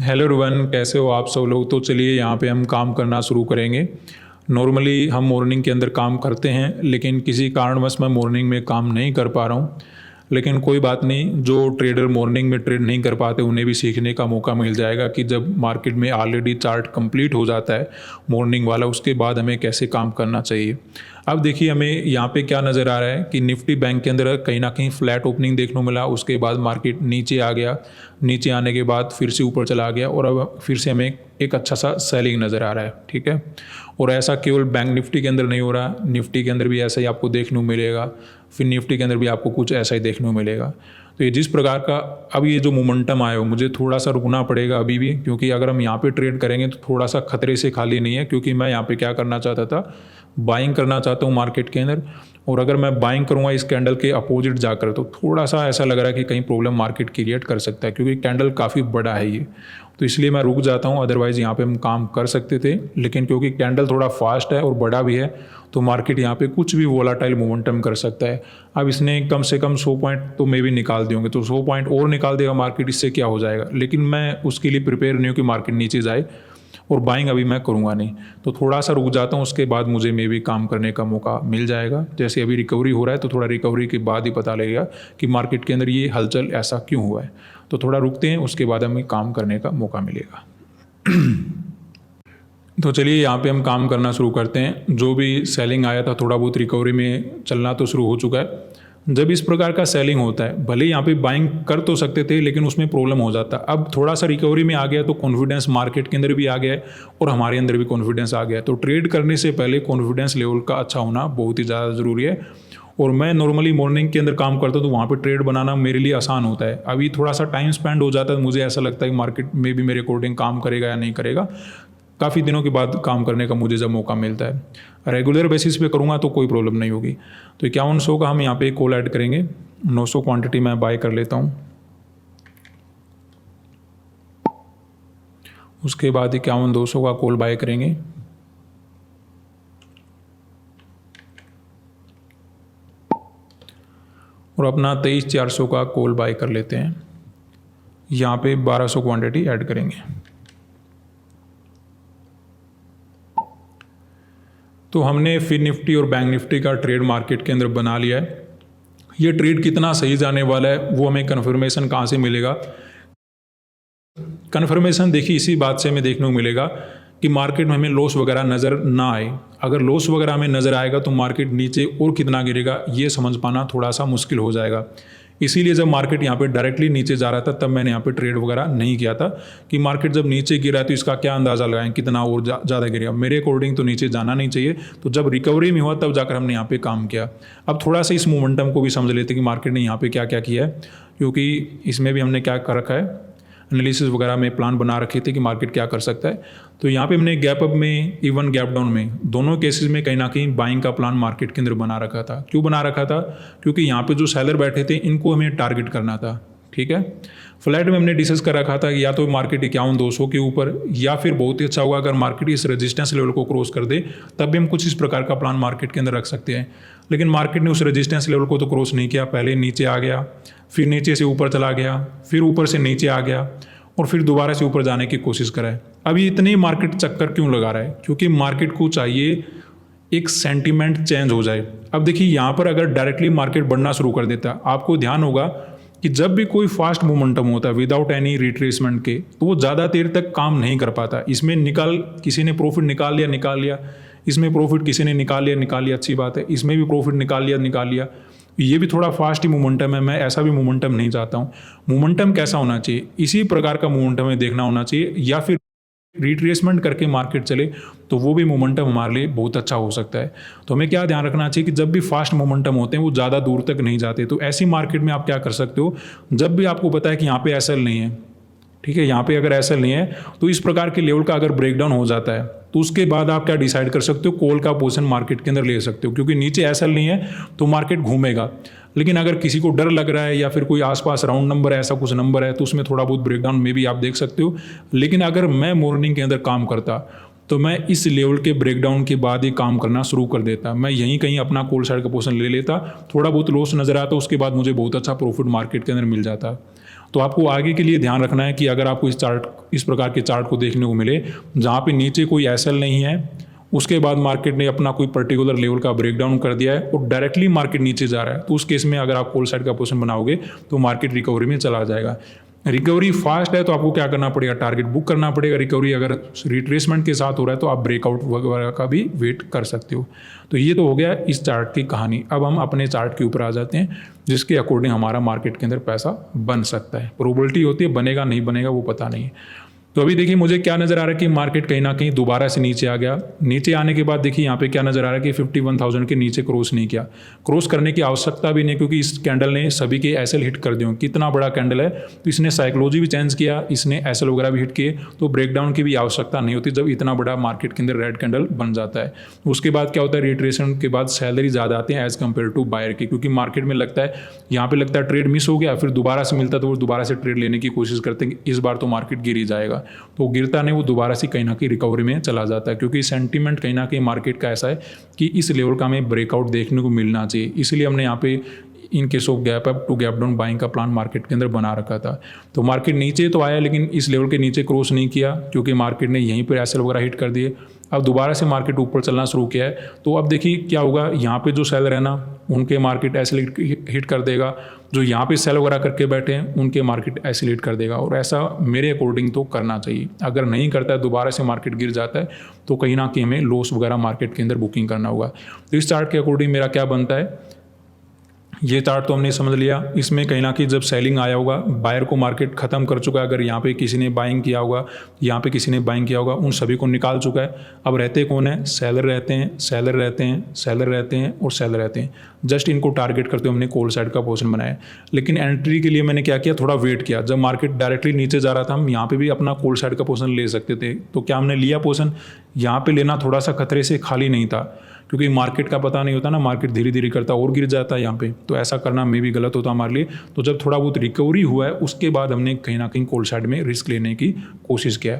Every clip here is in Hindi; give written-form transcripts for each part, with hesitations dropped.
हेलो एवरीवन, कैसे हो आप सब लोग। तो चलिए यहाँ पे हम काम करना शुरू करेंगे। नॉर्मली हम मॉर्निंग के अंदर काम करते हैं, लेकिन किसी कारणवश मैं मॉर्निंग में काम नहीं कर पा रहा हूँ। लेकिन कोई बात नहीं, जो ट्रेडर मॉर्निंग में ट्रेड नहीं कर पाते उन्हें भी सीखने का मौका मिल जाएगा कि जब मार्केट में ऑलरेडी चार्ट कंप्लीट हो जाता है मॉर्निंग वाला, उसके बाद हमें कैसे काम करना चाहिए। अब देखिए हमें यहाँ पे क्या नज़र आ रहा है कि निफ्टी बैंक के अंदर कहीं ना कहीं फ्लैट ओपनिंग देखने को मिला, उसके बाद मार्केट नीचे आ गया, नीचे आने के बाद फिर से ऊपर चला गया और अब फिर से हमें एक अच्छा सा सेलिंग नज़र आ रहा है। ठीक है, और ऐसा केवल बैंक निफ्टी के अंदर नहीं हो रहा, निफ्टी के अंदर भी ऐसा ही आपको देखने को मिलेगा, फिर निफ्टी के अंदर भी आपको कुछ ऐसा ही देखने को मिलेगा। तो ये जिस प्रकार का अब ये जो मोमेंटम आया हो, मुझे थोड़ा सा रुकना पड़ेगा अभी भी, क्योंकि अगर हम यहाँ पे ट्रेड करेंगे तो थोड़ा सा खतरे से खाली नहीं है, क्योंकि मैं यहाँ पे क्या करना चाहता था, बाइंग करना चाहता हूँ मार्केट के अंदर। और अगर मैं बाइंग करूँगा इस कैंडल के अपोजिट जाकर, तो थोड़ा सा ऐसा लग रहा है कि कहीं प्रॉब्लम मार्केट क्रिएट कर सकता है, क्योंकि कैंडल काफ़ी बड़ा है ये। तो इसलिए मैं रुक जाता हूँ, अदरवाइज़ यहाँ पे हम काम कर सकते थे, लेकिन क्योंकि कैंडल थोड़ा फास्ट है और बड़ा भी है, तो मार्केट यहाँ पे कुछ भी वोलाटाइल मोमेंटम कर सकता है। अब इसने कम से कम 100 पॉइंट तो मे भी निकाल देंगे, तो 100 पॉइंट और निकाल देगा मार्केट, इससे क्या हो जाएगा। लेकिन मैं उसके लिए प्रिपेयर नहीं हूँ कि मार्केट नीचे जाए, और बाइंग अभी मैं करूँगा नहीं। तो थोड़ा सा रुक जाता हूँ, उसके बाद मुझे मे भी काम करने का मौका मिल जाएगा। जैसे अभी रिकवरी हो रहा है, तो थोड़ा रिकवरी के बाद ही पता लगेगा कि मार्केट के अंदर ये हलचल ऐसा क्यों हुआ है। तो थोड़ा रुकते हैं, उसके बाद हमें काम करने का मौका मिलेगा। तो चलिए यहाँ पे हम काम करना शुरू करते हैं। जो भी सेलिंग आया था, थोड़ा बहुत रिकवरी में चलना तो शुरू हो चुका है। जब इस प्रकार का सेलिंग होता है, भले यहाँ पे बाइंग कर तो सकते थे, लेकिन उसमें प्रॉब्लम हो जाता। अब थोड़ा सा रिकवरी में आ गया तो कॉन्फिडेंस मार्केट के अंदर भी आ गया है और हमारे अंदर भी कॉन्फिडेंस आ गया है। तो ट्रेड करने से पहले कॉन्फिडेंस लेवल का अच्छा होना बहुत ही ज़्यादा ज़रूरी है। और मैं नॉर्मली मॉर्निंग के अंदर काम करता हूँ, तो वहाँ पे ट्रेड बनाना मेरे लिए आसान होता है। अभी थोड़ा सा टाइम स्पेंड हो जाता है, मुझे ऐसा लगता है कि मार्केट में भी मेरे अकॉर्डिंग काम करेगा या नहीं करेगा। काफ़ी दिनों के बाद काम करने का मुझे जब मौका मिलता है। रेगुलर बेसिस पे करूँगा तो कोई प्रॉब्लम नहीं होगी। तो 5100 का हम यहाँ पे कॉल ऐड करेंगे। 900 क्वांटिटी मैं बाय कर लेता हूँ। उसके बाद 51200 का कॉल बाय करेंगे। और अपना 23400 का कॉल बाय कर लेते हैं। यहाँ पे 1200 क्वांटिटी ऐड करेंगे। तो हमने फिर निफ्टी और बैंक निफ्टी का ट्रेड मार्केट के अंदर बना लिया है। ये ट्रेड कितना सही जाने वाला है, वो हमें कन्फर्मेशन कहाँ से मिलेगा। कन्फर्मेशन देखिए इसी बात से हमें देखने को मिलेगा कि मार्केट में हमें लॉस वगैरह नज़र ना आए। अगर लॉस वगैरह हमें नज़र आएगा तो मार्केट नीचे और कितना गिरेगा ये समझ पाना थोड़ा सा मुश्किल हो जाएगा। इसीलिए जब मार्केट यहाँ पे डायरेक्टली नीचे जा रहा था, तब मैंने यहाँ पे ट्रेड वगैरह नहीं किया था कि मार्केट जब नीचे गिरा तो इसका क्या अंदाज़ा लगाएं कितना और ज़्यादा गिरेगा। मेरे अकॉर्डिंग तो नीचे जाना नहीं चाहिए। तो जब रिकवरी में हुआ तब जाकर हमने यहाँ पे काम किया। अब थोड़ा सा इस मोमेंटम को भी समझ लेते कि मार्केट ने यहाँ पे क्या क्या किया है, क्योंकि इसमें भी हमने क्या कर रखा है, एनालिसिस वगैरह में प्लान बना रखे थे कि मार्केट क्या कर सकता है। तो यहाँ पे हमने गैप अप में, इवन गैप डाउन में, दोनों केसेस में कहीं ना कहीं बाइंग का प्लान मार्केट के अंदर बना रखा था। क्यों बना रखा था? क्योंकि यहाँ पे जो सेलर बैठे थे इनको हमें टारगेट करना था। ठीक है, फ्लैट में हमने डिस्कस कर रखा था कि या तो मार्केट 51200 के ऊपर, या फिर बहुत ही अच्छा होगा अगर मार्केट इस रेजिस्टेंस लेवल को क्रॉस कर दे, तब भी हम कुछ इस प्रकार का प्लान मार्केट के अंदर रख सकते हैं। लेकिन मार्केट ने उस रेजिस्टेंस लेवल को तो क्रॉस नहीं किया। पहले नीचे आ गया, फिर नीचे से ऊपर चला गया, फिर ऊपर से नीचे आ गया, और फिर दोबारा से ऊपर जाने की कोशिश कराए। अभी इतने मार्केट चक्कर क्यों लगा रहा है? क्योंकि मार्केट को चाहिए एक सेंटीमेंट चेंज हो जाए। अब देखिए यहाँ पर अगर डायरेक्टली मार्केट बढ़ना शुरू कर देता, आपको ध्यान होगा कि जब भी कोई फास्ट मोमेंटम होता है विदाउट एनी रिट्रेसमेंट के, तो वो ज़्यादा देर तक काम नहीं कर पाता। इसमें किसी ने प्रॉफिट निकाल लिया, इसमें प्रॉफिट किसी ने निकाल लिया, अच्छी बात है। इसमें भी प्रॉफिट निकाल लिया, ये भी थोड़ा फास्ट ही मोमेंटम है। मैं ऐसा भी मोमेंटम नहीं चाहता हूँ। मोमेंटम कैसा होना चाहिए? इसी प्रकार का मोमेंटम हमें देखना होना चाहिए, या फिर रिट्रेसमेंट करके मार्केट चले तो वो भी मोमेंटम हमारे लिए बहुत अच्छा हो सकता है। तो हमें क्या ध्यान रखना चाहिए कि जब भी फास्ट मोमेंटम होते हैं वो ज़्यादा दूर तक नहीं जाते। तो ऐसी मार्केट में आप क्या कर सकते हो, जब भी आपको पता है कि यहाँ पे एसएल नहीं है, ठीक है, यहाँ पे अगर एसएल नहीं है, तो इस प्रकार के लेवल का अगर ब्रेकडाउन हो जाता है, तो उसके बाद आप क्या डिसाइड कर सकते हो, कॉल का पोजीशन मार्केट के अंदर ले सकते हो, क्योंकि नीचे एसएल नहीं है तो मार्केट घूमेगा। लेकिन अगर किसी को डर लग रहा है या फिर कोई आसपास राउंड नंबर है, ऐसा कुछ नंबर है, तो उसमें थोड़ा बहुत ब्रेकडाउन में भी आप देख सकते हो। लेकिन अगर मैं मॉर्निंग के अंदर काम करता तो मैं इस लेवल के ब्रेकडाउन के बाद ही काम करना शुरू कर देता। मैं यहीं कहीं अपना कॉल साइड का पोजीशन ले लेता, थोड़ा बहुत लॉस नजर आता, उसके बाद मुझे बहुत अच्छा प्रॉफिट मार्केट के अंदर मिल जाता। तो आपको आगे के लिए ध्यान रखना है कि अगर आपको इस प्रकार के चार्ट को देखने को मिले जहाँ पे नीचे कोई एसएल नहीं है, उसके बाद मार्केट ने अपना कोई पर्टिकुलर लेवल का ब्रेकडाउन कर दिया है और डायरेक्टली मार्केट नीचे जा रहा है, तो उस केस में अगर आप कॉल साइड का पोजीशन बनाओगे तो मार्केट रिकवरी में चला जाएगा। रिकवरी फास्ट है तो आपको क्या करना पड़ेगा, टारगेट बुक करना पड़ेगा। रिकवरी अगर रिट्रेसमेंट के साथ हो रहा है तो आप ब्रेकआउट वगैरह का भी वेट कर सकते हो। तो ये तो हो गया इस चार्ट की कहानी। अब हम अपने चार्ट के ऊपर आ जाते हैं जिसके अकॉर्डिंग हमारा मार्केट के अंदर पैसा बन सकता है। प्रोबेबिलिटी होती है, बनेगा नहीं बनेगा वो पता नहीं है। तो अभी देखिए मुझे क्या नज़र आ रहा है कि मार्केट कहीं ना कहीं दोबारा से नीचे आ गया। नीचे आने के बाद देखिए यहाँ पे क्या नज़र आ रहा है कि 51,000 के नीचे क्रॉस नहीं किया। क्रॉस करने की आवश्यकता भी नहीं, क्योंकि इस कैंडल ने सभी के एसएल हिट कर दिए। कितना बड़ा कैंडल है तो इसने साइकोलॉजी भी चेंज किया, इसने एसएल वगैरह भी हिट किए, तो ब्रेकडाउन की भी आवश्यकता नहीं होती जब इतना बड़ा मार्केट के अंदर रेड कैंडल बन जाता है। उसके बाद क्या होता है, रिट्रेसमेंट के बाद सैलरी ज़्यादा आती है एज़ कम्पेयर टू बायर की, क्योंकि मार्केट में लगता है यहाँ पे लगता है ट्रेड मिस हो गया, फिर दोबारा से मिलता है तो वो दोबारा से ट्रेड लेने की कोशिश करते हैं कि इस बार तो मार्केट गिर ही जाएगा। तो गिरता वो दोबारा से कहीं ना कहीं रिकवरी में चला जाता है, क्योंकि सेंटीमेंट कहीं ना कहीं मार्केट का ऐसा है कि इस लेवल का हमें ब्रेकआउट देखने को मिलना चाहिए। इसलिए हमने यहाँ पे in case of gap up to gap down buying का प्लान मार्केट के अंदर बना रखा था। तो मार्केट नीचे तो आया लेकिन इस लेवल के नीचे क्रॉस नहीं किया, क्योंकि मार्केट ने यहीं पर एसएल वगैरह हिट कर दिए। अब दोबारा से मार्केट ऊपर चलना शुरू किया है, तो अब देखिए क्या होगा, यहाँ पे जो सेलर है ना उनके मार्केट एसएल हिट कर देगा, जो यहाँ पे सेल वगैरह करके बैठे हैं उनके मार्केट एसएल हिट कर देगा। और ऐसा मेरे अकॉर्डिंग तो करना चाहिए। अगर नहीं करता है, दोबारा से मार्केट गिर जाता है, तो कहीं ना कहीं हमें लॉस वगैरह मार्केट के अंदर बुकिंग करना होगा। तो इस चार्ट के अकॉर्डिंग मेरा क्या बनता है, ये चार्ट तो हमने समझ लिया। इसमें कहीं ना कहीं जब सेलिंग आया होगा, बायर को मार्केट खत्म कर चुका है। अगर यहाँ पे किसी ने बाइंग किया होगा, यहाँ पे किसी ने बाइंग किया होगा, उन सभी को निकाल चुका है। अब रहते कौन है, सेलर रहते हैं, सेलर रहते हैं, सेलर रहते हैं और सेलर रहते हैं। जस्ट इनको टारगेट करते हुए हमने कॉल साइड का पोजीशन बनाया। लेकिन एंट्री के लिए मैंने क्या किया, थोड़ा वेट किया। जब मार्केट डायरेक्टली नीचे जा रहा था, हम यहाँ पे भी अपना कॉल साइड का पोजीशन ले सकते थे। तो क्या हमने लिया पोजीशन, यहाँ पे लेना थोड़ा सा खतरे से खाली नहीं था, क्योंकि मार्केट का पता नहीं होता ना, मार्केट धीरे धीरे करता और गिर जाता है यहाँ पे। तो ऐसा करना में भी गलत होता हमारे लिए। तो जब थोड़ा बहुत रिकवरी हुआ है उसके बाद हमने कहीं ना कहीं कॉल साइड में रिस्क लेने की कोशिश किया।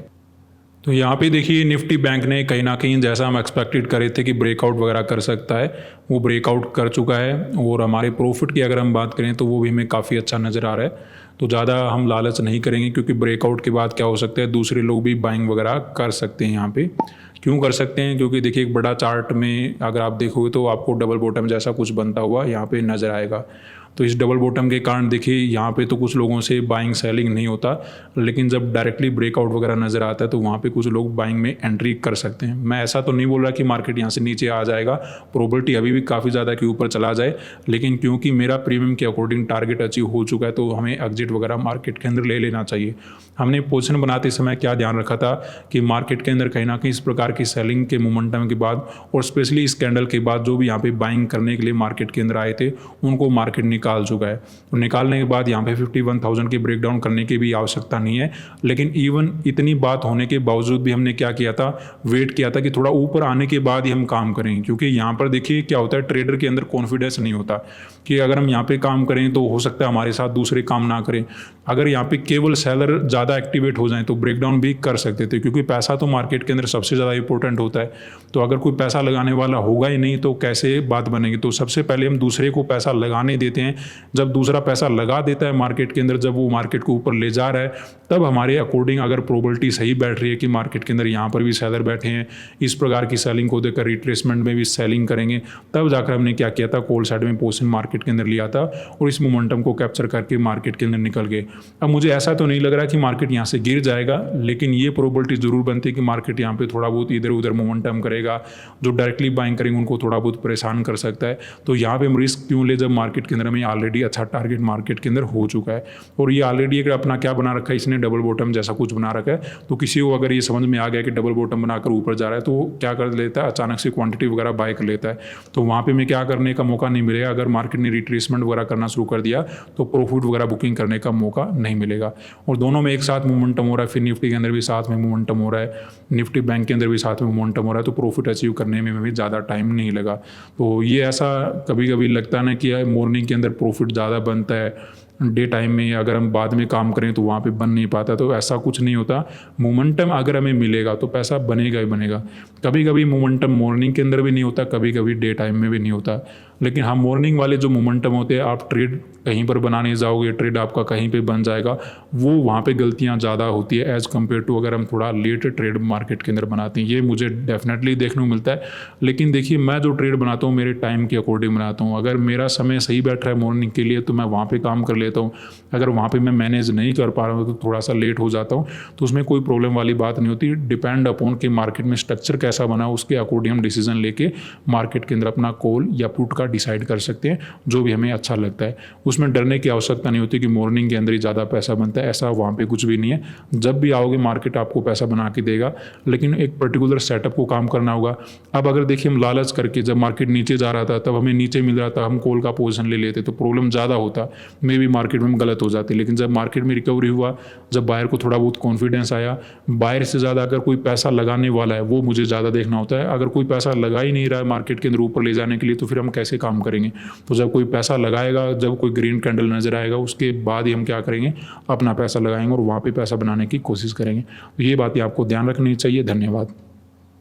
तो यहाँ पे देखिए निफ्टी बैंक ने कहीं ना कहीं जैसा हम एक्सपेक्टेड करे थे कि ब्रेकआउट वगैरह कर सकता है, वो ब्रेकआउट कर चुका है। और हमारे प्रॉफिट की अगर हम बात करें तो वो भी हमें काफ़ी अच्छा नज़र आ रहा है। तो ज़्यादा हम लालच नहीं करेंगे, क्योंकि ब्रेकआउट के बाद क्या हो सकता है, दूसरे लोग भी बाइंग वगैरह कर सकते हैं। यहाँ पे क्यों कर सकते हैं, क्योंकि देखिए एक बड़ा चार्ट में अगर आप देखोगे तो आपको डबल बॉटम जैसा कुछ बनता हुआ यहाँ पे नज़र आएगा। तो इस डबल बॉटम के कारण देखिए यहाँ पे तो कुछ लोगों से बाइंग सेलिंग नहीं होता, लेकिन जब डायरेक्टली ब्रेकआउट वगैरह नज़र आता है तो वहाँ पे कुछ लोग बाइंग में एंट्री कर सकते हैं। मैं ऐसा तो नहीं बोल रहा कि मार्केट यहाँ से नीचे आ जाएगा, प्रोबेबिलिटी अभी भी काफ़ी ज़्यादा कि ऊपर चला जाए, लेकिन क्योंकि मेरा प्रीमियम के अकॉर्डिंग टारगेट अचीव हो चुका है तो हमें एग्जिट वगैरह मार्केट के अंदर ले लेना चाहिए। हमने पोजीशन बनाते समय क्या ध्यान रखा था कि मार्केट के अंदर कहीं ना कहीं इस प्रकार की सेलिंग के मोमेंटम के बाद और स्पेशली इस कैंडल के बाद जो भी यहाँ पे बाइंग करने के लिए मार्केट के अंदर आए थे उनको मार्केट निकाल चुका है। तो निकालने के बाद यहाँ पे 51,000 की ब्रेकडाउन करने की भी आवश्यकता नहीं है। लेकिन इवन इतनी बात होने के बावजूद भी हमने क्या किया था, वेट किया था कि थोड़ा ऊपर आने के बाद ही हम काम करें, क्योंकि यहाँ पर देखिए क्या होता है, ट्रेडर के अंदर कॉन्फिडेंस नहीं होता कि अगर हम यहाँ पे काम करें तो हो सकता है हमारे साथ दूसरे काम ना करें। अगर यहाँ पे केवल सेलर ज़्यादा एक्टिवेट हो जाए तो ब्रेकडाउन भी कर सकते थे, क्योंकि पैसा तो मार्केट के अंदर सबसे ज़्यादा इंपॉर्टेंट होता है। तो अगर कोई पैसा लगाने वाला होगा ही नहीं तो कैसे बात बनेगी। तो सबसे पहले हम दूसरे को पैसा लगाने देते हैं। जब दूसरा पैसा लगा देता है मार्केट के अंदर, जब वो मार्केट को ऊपर ले जा रहा है, तब हमारे अकॉर्डिंग अगर प्रोबेबिलिटी सही बैठ रही है कि मार्केट के अंदर यहाँ पर भी सेलर बैठे हैं, इस प्रकार की सेलिंग को देखकर रिट्रेसमेंट में भी सेलिंग करेंगे, तब जाकर हमने क्या किया था, कॉल साइड में पोजीशन मार्केट के अंदर लिया था और इस मोमेंटम को कैप्चर करके मार्केट के अंदर निकल गए। अब मुझे ऐसा तो नहीं लग रहा कि मार्केट यहाँ से गिर जाएगा, लेकिन ये प्रोबेबिलिटी जरूर बनती है कि मार्केट यहाँ पे थोड़ा बहुत इधर उधर मोमेंटम करेगा। जो डायरेक्टली बाइंग करेंगे उनको थोड़ा बहुत परेशान कर सकता है। तो यहाँ पे हम रिस्क क्यों ले, जब मार्केट के अंदर हमें ऑलरेडी अच्छा टारगेट मार्केट के अंदर हो चुका है और ये ऑलरेडी अगर अपना क्या बना रखा है, इसने डबल बॉटम जैसा कुछ बना रखा है। तो किसी को अगर ये समझ में आ गया कि डबल बॉटम बनाकर ऊपर जा रहा है तो वो क्या कर लेता है, अचानक से क्वांटिटी वगैरह बाय कर लेता है। तो वहाँ पे हमें क्या करने का मौका नहीं मिलेगा। अगर मार्केट ने रिट्रेसमेंट वगैरह करना शुरू कर दिया तो प्रॉफिट वगैरह बुकिंग करने का मौका नहीं मिलेगा। और दोनों में एक साथ मोमेंटम हो रहा है, फिर निफ्टी के अंदर भी साथ में मोमेंटम हो रहा है, निफ्टी बैंक के अंदर भी साथ में मोमेंटम हो रहा है, तो प्रॉफिट अचीव करने में भी ज़्यादा टाइम नहीं लगा। तो ये ऐसा कभी कभी लगता है ना कि मॉर्निंग के अंदर प्रॉफिट ज़्यादा बनता है, डे टाइम में अगर हम बाद में काम करें तो वहाँ पे बन नहीं पाता। तो ऐसा कुछ नहीं होता। मोमेंटम अगर हमें मिलेगा तो पैसा बनेगा ही बनेगा। कभी कभी मोमेंटम मॉर्निंग के अंदर भी नहीं होता, कभी कभी डे टाइम में भी नहीं होता। लेकिन हाँ, मॉर्निंग वाले जो मोमेंटम होते हैं, आप ट्रेड कहीं पर बनाने जाओगे, ट्रेड आपका कहीं पे बन जाएगा, वो वहाँ पे गलतियाँ ज़्यादा होती है एज़ कम्पेयर टू अगर हम थोड़ा लेट ट्रेड मार्केट के अंदर बनाते हैं। ये मुझे डेफिनेटली देखने को मिलता है। लेकिन देखिए, मैं जो ट्रेड बनाता हूँ मेरे टाइम के अकॉर्डिंग बनाता हूँ। अगर मेरा समय सही बैठ रहा है मॉर्निंग के लिए तो मैं वहाँ पे काम कर लेता हूँ। अगर वहाँ पे मैं मैनेज नहीं कर पा रहा हूँ तो थोड़ा सा लेट हो जाता हूँ, तो उसमें कोई प्रॉब्लम वाली बात नहीं होती। डिपेंड अपॉन कि मार्केट में स्ट्रक्चर कैसा बना, उसके अकॉर्डिंग हम डिसीजन लेके मार्केट के अंदर अपना कॉल या पुट का डिसाइड कर सकते हैं, जो भी हमें अच्छा लगता है। उसमें डरने की आवश्यकता नहीं होती कि मॉर्निंग के अंदर ही ज़्यादा पैसा बनता है, ऐसा वहाँ पे कुछ भी नहीं है। जब भी आओगे मार्केट आपको पैसा बना के देगा, लेकिन एक पर्टिकुलर सेटअप को काम करना होगा। अब अगर देखिए, हम लालच करके जब मार्केट नीचे जा रहा था तब हमें नीचे मिल रहा था, हम कॉल का पोजीशन ले लेते तो प्रॉब्लम ज़्यादा होता, मे भी मार्केट में हम गलत हो जाते। लेकिन जब मार्केट में रिकवरी हुआ, जब बायर को थोड़ा बहुत कॉन्फिडेंस आया, बायर से ज़्यादा अगर कोई पैसा लगाने वाला है वो मुझे ज़्यादा देखना होता है। अगर कोई पैसा लगा ही नहीं रहा है मार्केट के अंदर ऊपर ले जाने के लिए, तो फिर हम कैसे काम करेंगे। तो जब कोई पैसा लगाएगा, जब कोई ग्रीन कैंडल नजर आएगा, उसके बाद ही हम क्या करेंगे, अपना पैसा लगाएंगे और वहाँ पे पैसा बनाने की कोशिश करेंगे। तो ये बातें आपको ध्यान रखनी चाहिए। धन्यवाद।